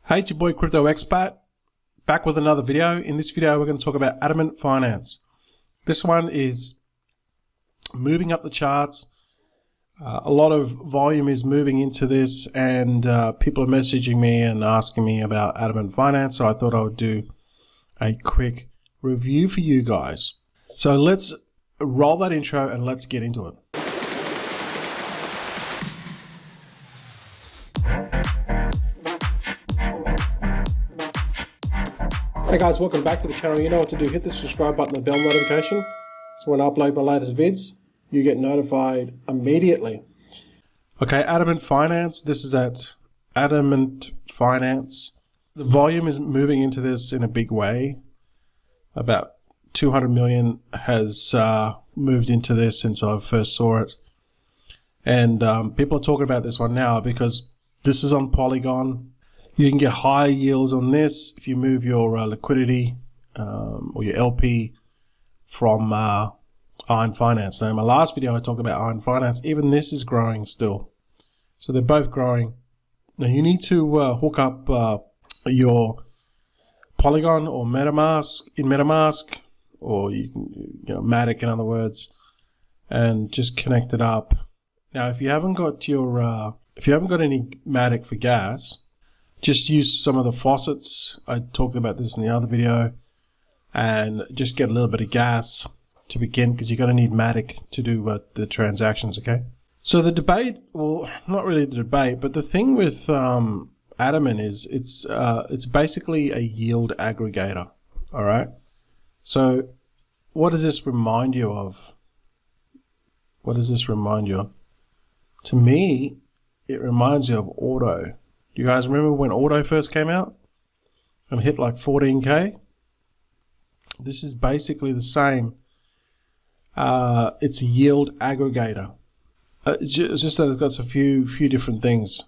Hey, it's your boy Crypto Expat, back with another video. In this video, we're going to talk about Adamant Finance. This one is moving up the charts. A lot of volume is moving into this, and people are messaging me and asking me about Adamant Finance, so I thought I would do a quick review for you guys. So let's roll that intro and let's get into it. Hey guys, welcome back to the channel. You know what to do. Hit the subscribe button and bell notification, so when I upload my latest vids, you get notified immediately. Okay, Adamant Finance. This is at Adamant Finance. The volume is moving into this in a big way. About 200 million has moved into this since I first saw it. And people are talking about this one now because this is on Polygon. You can get higher yields on this if you move your liquidity or your LP from Adamant Finance. Now, in my last video, I talked about Adamant Finance. Even this is growing still. So they're both growing. Now, you need to hook up your Polygon or MetaMask, or you can, Matic, in other words, and just connect it up. Now, if you haven't got your any Matic for gas, just use some of the Faucets. I talked about this in the other video, and just get a little bit of gas to begin, because you're going to need Matic to do the transactions. Okay. So the debate, well, not really the debate, but the thing with Adamant is it's basically a yield aggregator. All right. So what does this remind you of? What does this remind you of? To me, it reminds you of Auto. Do you guys remember when Auto first came out and hit like 14K? This is basically the same. It's a yield aggregator. It's just that it's got a few different things,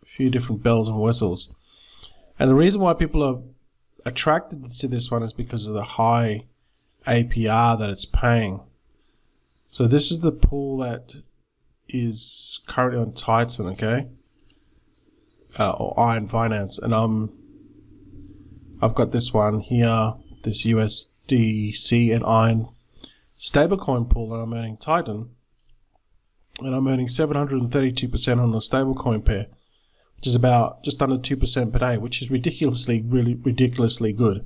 a few different bells and whistles. And the reason why people are attracted to this one is because of the high APR that it's paying. So this is the pool that is currently on Titan, okay? Or Adamant Finance, and I've got this one here, this USDC and Iron stablecoin pool that I'm earning Titan, and I'm earning 732% on the stablecoin pair, which is about just under 2% per day, which is really ridiculously good.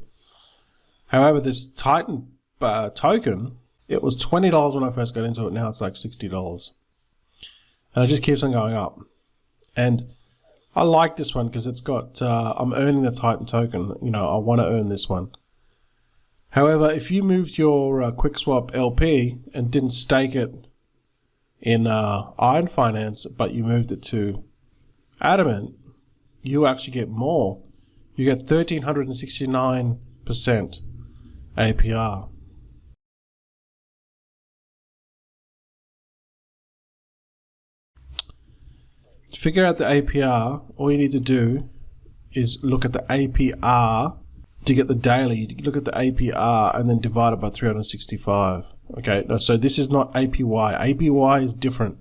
However, this Titan token, it was $20 when I first got into it. Now it's like $60, and it just keeps on going up. And I like this one because it's got, I'm earning the Titan token. You know, I want to earn this one. However, if you moved your QuickSwap LP and didn't stake it in Adamant Finance, but you moved it to Adamant, you actually get more. You get 1,369% APR. To figure out the APR, all you need to do is look at the APR to get the daily. You look at the APR and then divide it by 365. Okay, no, so this is not APY. APY is different.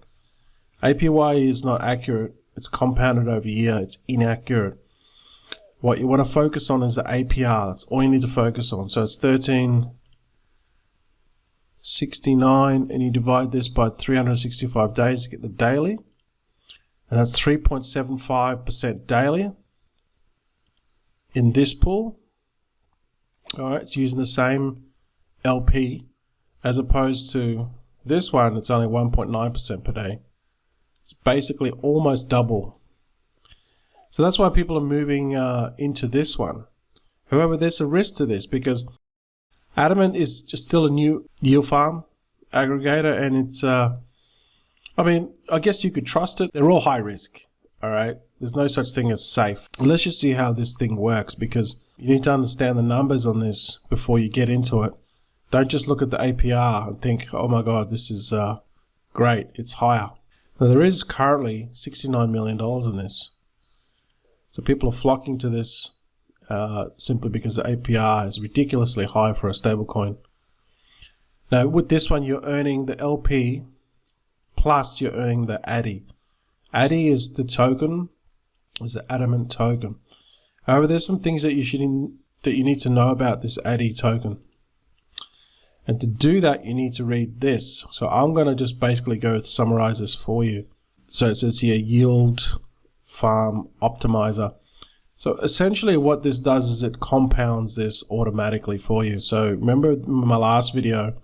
APY is not accurate. It's compounded over year. It's inaccurate. What you want to focus on is the APR. That's all you need to focus on. So it's 1369, and you divide this by 365 days to get the daily. And that's 3.75% daily in this pool. All right, it's using the same LP as opposed to this one. It's only 1.9% per day. It's basically almost double. So that's why people are moving into this one. However, there's a risk to this because Adamant is just still a new yield farm aggregator, and it's I mean, I guess you could trust it. They're all high risk, all right? There's no such thing as safe. Let's just see how this thing works, because you need to understand the numbers on this before you get into it. Don't just look at the APR and think, oh my God, this is great, it's higher. Now, there is currently $69 million in this. So people are flocking to this simply because the APR is ridiculously high for a stablecoin. Now, with this one, you're earning the LP, plus you're earning the ADDI. ADDI is the token, is the Adamant token. However, there's some things that you need to know about this ADI token. And to do that, you need to read this. So I'm going to just basically go summarize this for you. So it says here, yield farm optimizer. So essentially what this does is it compounds this automatically for you. So remember my last video,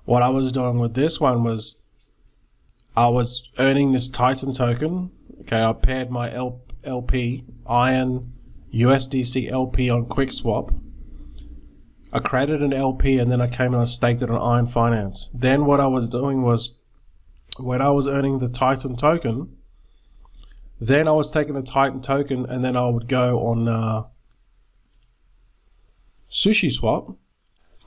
what I was doing with this one was I was earning this Titan token. Okay, I paired my LP, Iron USDC LP on QuickSwap. I created an LP and then I came and I staked it on Adamant Finance. Then what I was doing was, when I was earning the Titan token, then I was taking the Titan token and then I would go on SushiSwap.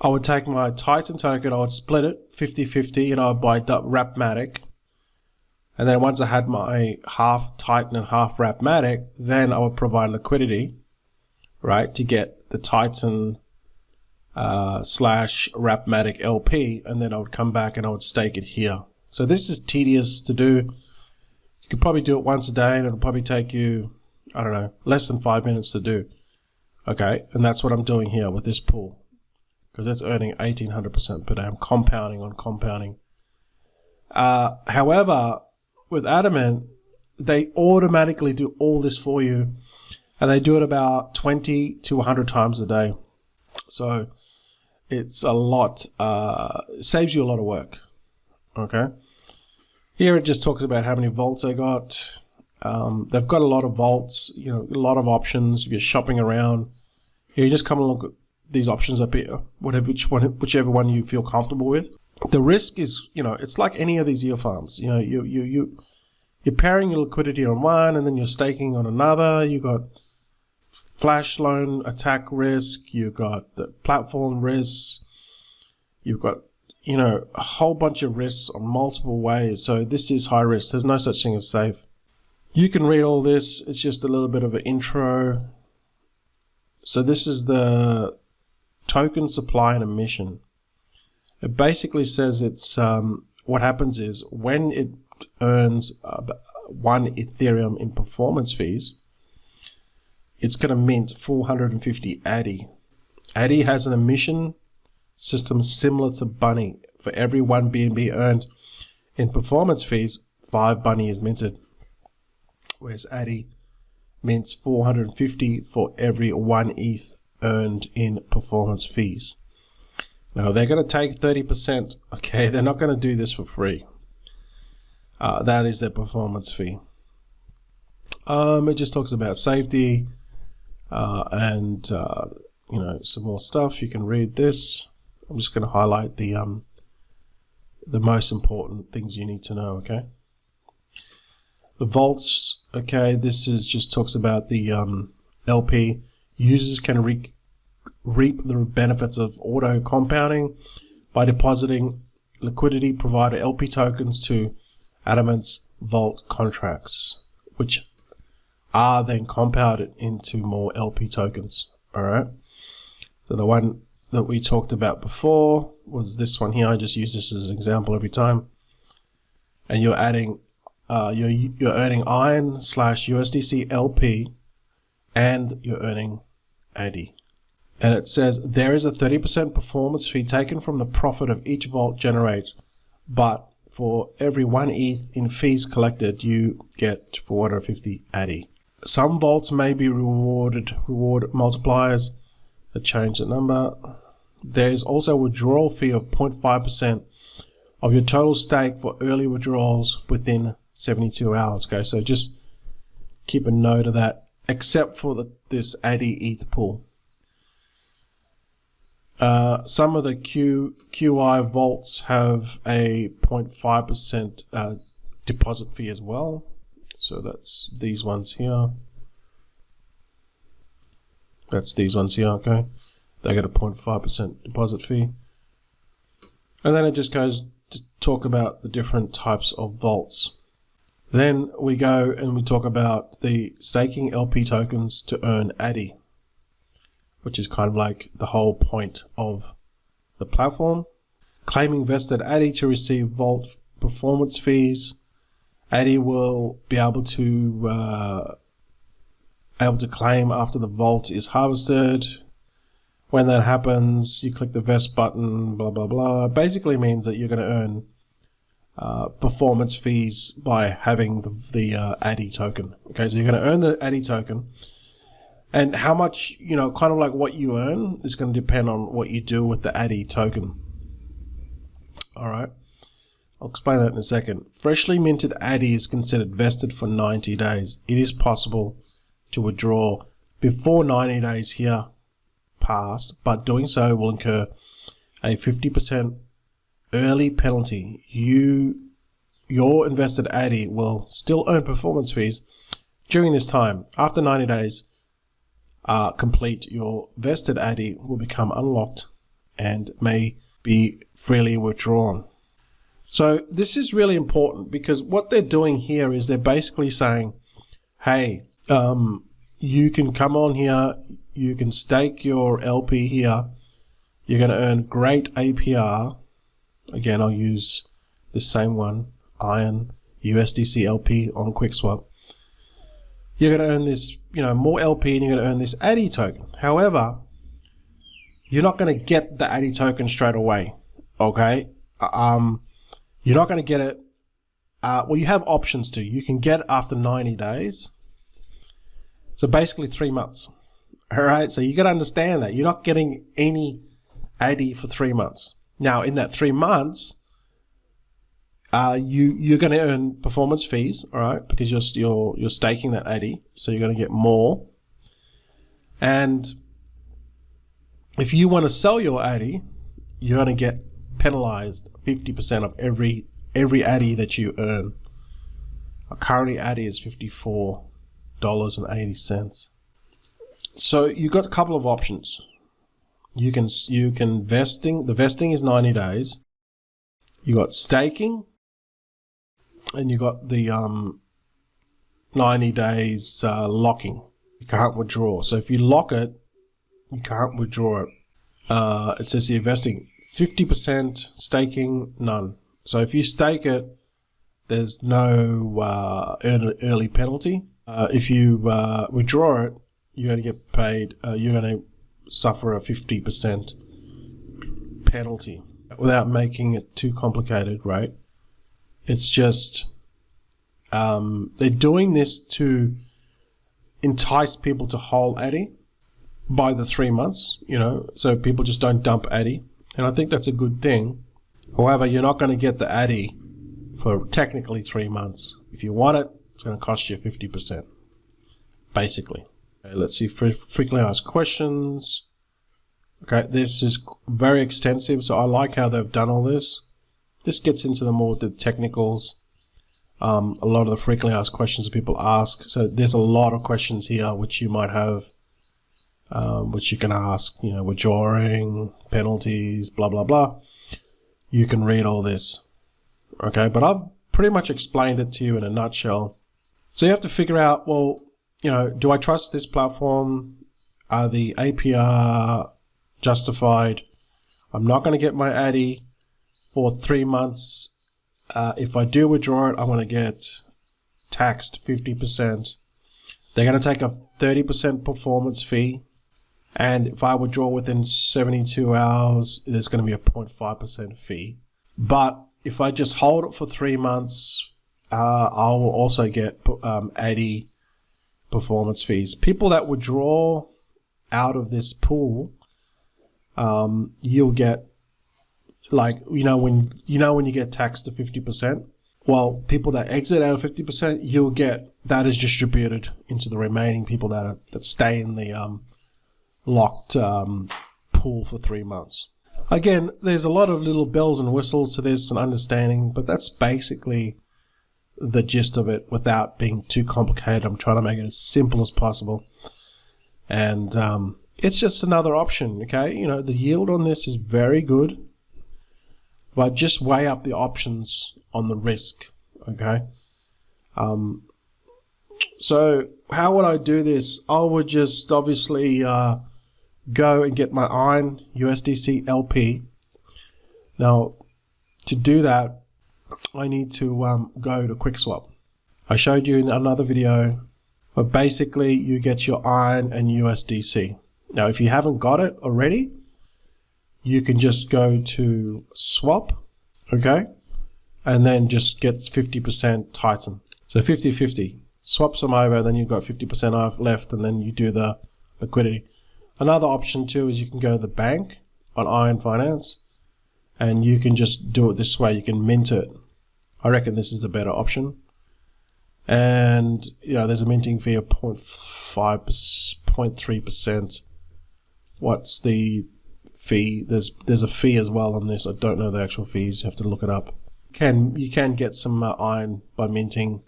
I would take my Titan token, I would split it 50-50 and I would buy Matic. And then once I had my half Titan and half Matic, then I would provide liquidity, right, to get the Titan slash Matic LP, and then I would come back and I would stake it here. So this is tedious to do. You could probably do it once a day and it'll probably take you, I don't know, less than 5 minutes to do. Okay, and that's what I'm doing here with this pool, because that's earning 1800% per day. I'm compounding on compounding. However, with Adamant, they automatically do all this for you, and they do it about 20 to 100 times a day. So it's a lot, it saves you a lot of work. Okay. Here it just talks about how many vaults they got. They've got a lot of vaults, you know, a lot of options. If you're shopping around, here you just come and look at these options up here, whichever one you feel comfortable with. The risk is, you know, it's like any of these yield farms. You know, you're pairing your liquidity on one and then you're staking on another. You got flash loan attack risk. You've got the platform risks. You've got, you know, a whole bunch of risks on multiple ways. So this is high risk. There's no such thing as safe. You can read all this. It's just a little bit of an intro. So this is the token supply and emission. It basically says it's what happens is when it earns 1 Ethereum in performance fees, it's going to mint 450 ADI. ADI has an emission system similar to Bunny. For every 1 BNB earned in performance fees, 5 Bunny is minted. Whereas ADI mints 450 for every 1 ETH earned in performance fees. Now they're going to take 30%. Okay, they're not going to do this for free. That is their performance fee. It just talks about safety and you know, some more stuff. You can read this. I'm just going to highlight the most important things you need to know. Okay. The vaults. Okay, this is just talks about the LP. Users can reap the benefits of auto compounding by depositing liquidity provider LP tokens to Adamant's vault contracts, which are then compounded into more LP tokens. All right. So the one that we talked about before was this one here. I just use this as an example every time. And you're adding, you're earning Iron / USDC LP, and you're earning ADI. And it says there is a 30% performance fee taken from the profit of each vault generated, but for every 1 ETH in fees collected, you get 450 ADI. Some vaults may be reward multipliers that change the number. There is also a withdrawal fee of 0.5% of your total stake for early withdrawals within 72 hours. Okay, so just keep a note of that, except for this ADI ETH pool. Some of the QI vaults have a 0.5% deposit fee as well. So that's these ones here. That's these ones here, okay? They get a 0.5% deposit fee. And then it just goes to talk about the different types of vaults. Then we go and we talk about the staking LP tokens to earn ADI, which is kind of like the whole point of the platform. Claiming vested ADI to receive vault performance fees. ADI will be able to able to claim after the vault is harvested. When that happens, you click the vest button, blah, blah, blah. It basically means that you're going to earn performance fees by having the ADDI token. Okay, so you're going to earn the ADDI token. And how much, kind of like what you earn is going to depend on what you do with the ADDI token. All right. I'll explain that in a second. Freshly minted ADDI is considered vested for 90 days. It is possible to withdraw before 90 days here pass, but doing so will incur a 50% early penalty. Your invested ADDI will still earn performance fees during this time. After 90 days complete, your vested ADDI will become unlocked and may be freely withdrawn. So this is really important because what they're doing here is they're basically saying, hey, you can come on here, you can stake your LP here, you're going to earn great APR. Again, I'll use the same one, Iron USDC LP on QuickSwap. You're going to earn this, more LP, and you're going to earn this ADDI token. However, you're not going to get the ADDI token straight away, okay? You're not going to get it. Well, you have options to. You can get it after 90 days. So basically 3 months. All right. So you got to understand that you're not getting any ADDI for 3 months. Now, in that 3 months, you're going to earn performance fees. All right, because you're staking that ADDI, so you're going to get more. And if you want to sell your ADDI, you're going to get penalized 50% of every ADDI that you earn. Currently, ADDI is $54.80. So you've got a couple of options. You can vesting. The vesting is 90 days. You got staking, and you got the 90 days locking. You can't withdraw. So if you lock it, you can't withdraw it. It says here vesting 50%, staking none. So if you stake it, there's no early penalty. If you withdraw it, you're going to get paid. You're going to suffer a 50% penalty. Without making it too complicated, right? It's just they're doing this to entice people to hold ADDI by the 3 months, so people just don't dump ADDI, and I think that's a good thing. However, you're not going to get the ADDI for technically 3 months. If you want it, it's going to cost you 50%, basically. Okay, let's see frequently asked questions. Okay, this is very extensive, so I like how they've done all this. This gets into the technicals. A lot of the frequently asked questions that people ask. So there's a lot of questions here which you might have, which you can ask, withdrawing, penalties, blah, blah, blah. You can read all this. Okay, but I've pretty much explained it to you in a nutshell. So you have to figure out, well, do I trust this platform? Are the APR justified? I'm not going to get my ADDI for 3 months. If I do withdraw it, I'm going to get taxed 50%. They're going to take a 30% performance fee. And if I withdraw within 72 hours, there's going to be a 0.5% fee. But if I just hold it for 3 months, I will also get ADDI performance fees. People that withdraw out of this pool, you'll get, like, when you get taxed to 50%, well, people that exit out of 50%, you'll get that is distributed into the remaining people that stay in the locked pool for 3 months. Again, there's a lot of little bells and whistles to this and understanding, but that's basically the gist of it without being too complicated. I'm trying to make it as simple as possible. And it's just another option, okay? The yield on this is very good, but just weigh up the options on the risk, okay? So how would I do this? I would just obviously go and get my Iron USDC LP. Now, to do that, I need to go to QuickSwap. I showed you in another video But basically, you get your iron and USDC. Now, if you haven't got it already, you can just go to swap, okay? And then just get 50% Titan. So 50-50. Swap some over, then you've got 50% off left, and then you do the liquidity. Another option too is you can go to the bank on Adamant Finance, and you can just do it this way. You can mint it. I reckon this is a better option. And there's a minting fee of 0.3%. What's the fee? There's a fee as well on this. I don't know the actual fees. You have to look it up. You can get some iron by minting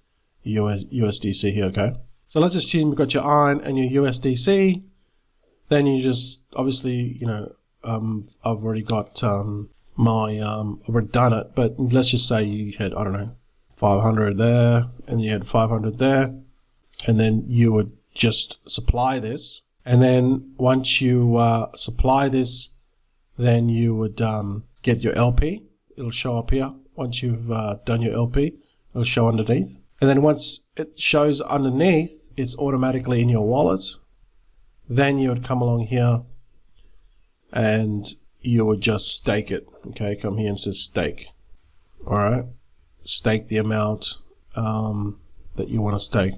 USDC here. Okay, so let's assume you've got your iron and your USDC. Then you just obviously I've already got I've already done it, but let's just say you had, I don't know, 500 there, and you had 500 there, and then you would just supply this, and then once you supply this, then you would get your LP. It'll show up here. Once you've done your LP, it'll show underneath, and then once it shows underneath, it's automatically in your wallet. Then you would come along here and you would just stake it. Okay, come here and says stake. All right, stake the amount that you want to stake.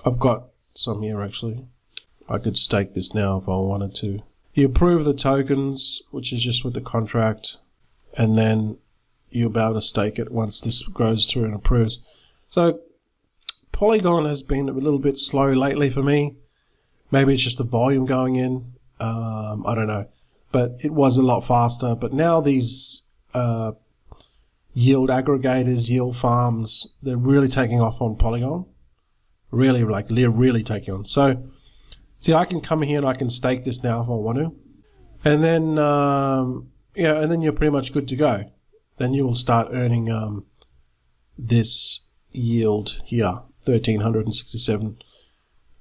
I've got some here actually. I could stake this now if I wanted to. You approve the tokens, which is just with the contract, and then you'll be able to stake it once this goes through and approves. So Polygon has been a little bit slow lately for me. Maybe it's just the volume going in. I don't know. But it was a lot faster. But now these yield aggregators, yield farms, they're really taking off on Polygon. Really taking on. So, see, I can come here and I can stake this now if I want to. And then, and then you're pretty much good to go. Then you will start earning this yield here, 1,367,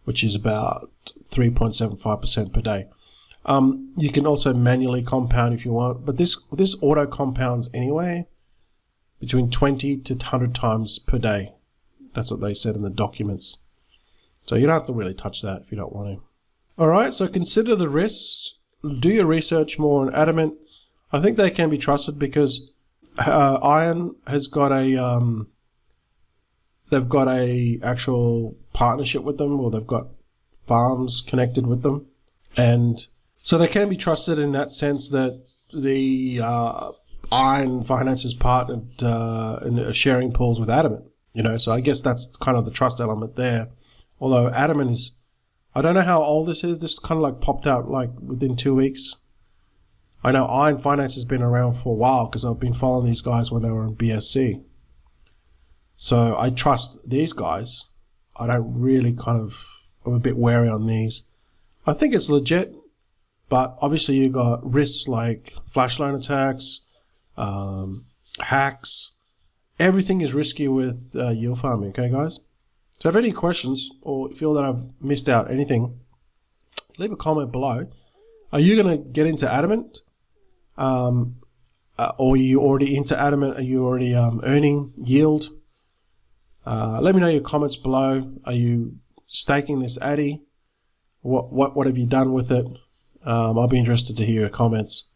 which is about 3.75% per day. You can also manually compound if you want, but this auto compounds anyway between 20 to 100 times per day. That's what they said in the documents. So you don't have to really touch that if you don't want to. All right, so consider the risks. Do your research more on Adamant. I think they can be trusted because Iron has got a they've got a actual partnership with them, or they've got farms connected with them, and so they can be trusted in that sense that the Iron Finance is partnered in sharing pools with Adamant. So I guess that's kind of the trust element there. Although Adamant is, I don't know how old this is. This kind of like popped out like within 2 weeks. I know Iron Finance has been around for a while because I've been following these guys when they were in BSC. So I trust these guys. I don't really I'm a bit wary on these. I think it's legit, but obviously you've got risks like flash loan attacks, hacks. Everything is risky with yield farming, okay guys? So if you have any questions or feel that I've missed out anything, leave a comment below. Are you going to get into Adamant? Or are you already into Adamant? Are you already earning yield? Let me know your comments below. Are you staking this Addy? What have you done with it? I'll be interested to hear your comments.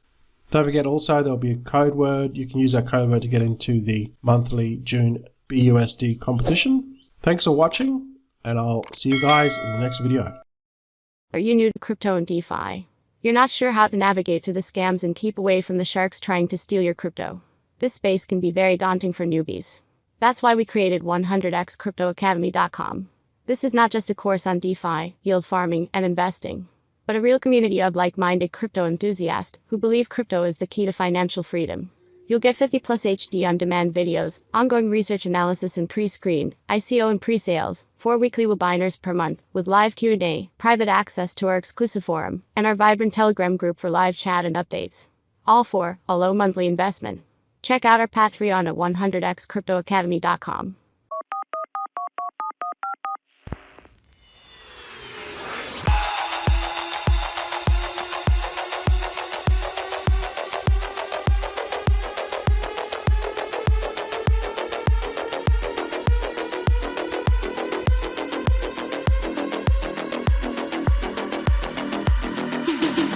Don't forget also there'll be a code word. You can use that code word to get into the monthly June BUSD competition. Thanks for watching, and I'll see you guys in the next video. Are you new to crypto and DeFi? You're not sure how to navigate through the scams and keep away from the sharks trying to steal your crypto? This space can be very daunting for newbies. That's why we created 100xcryptoacademy.com. This is not just a course on DeFi, yield farming, and investing, but a real community of like-minded crypto enthusiasts who believe crypto is the key to financial freedom. You'll get 50+ HD on-demand videos, ongoing research analysis and pre-screened, ICO and pre-sales, 4 weekly webinars per month, with live Q&A, private access to our exclusive forum, and our vibrant Telegram group for live chat and updates. All for a low monthly investment. Check out our Patreon at 100xcryptoacademy.com.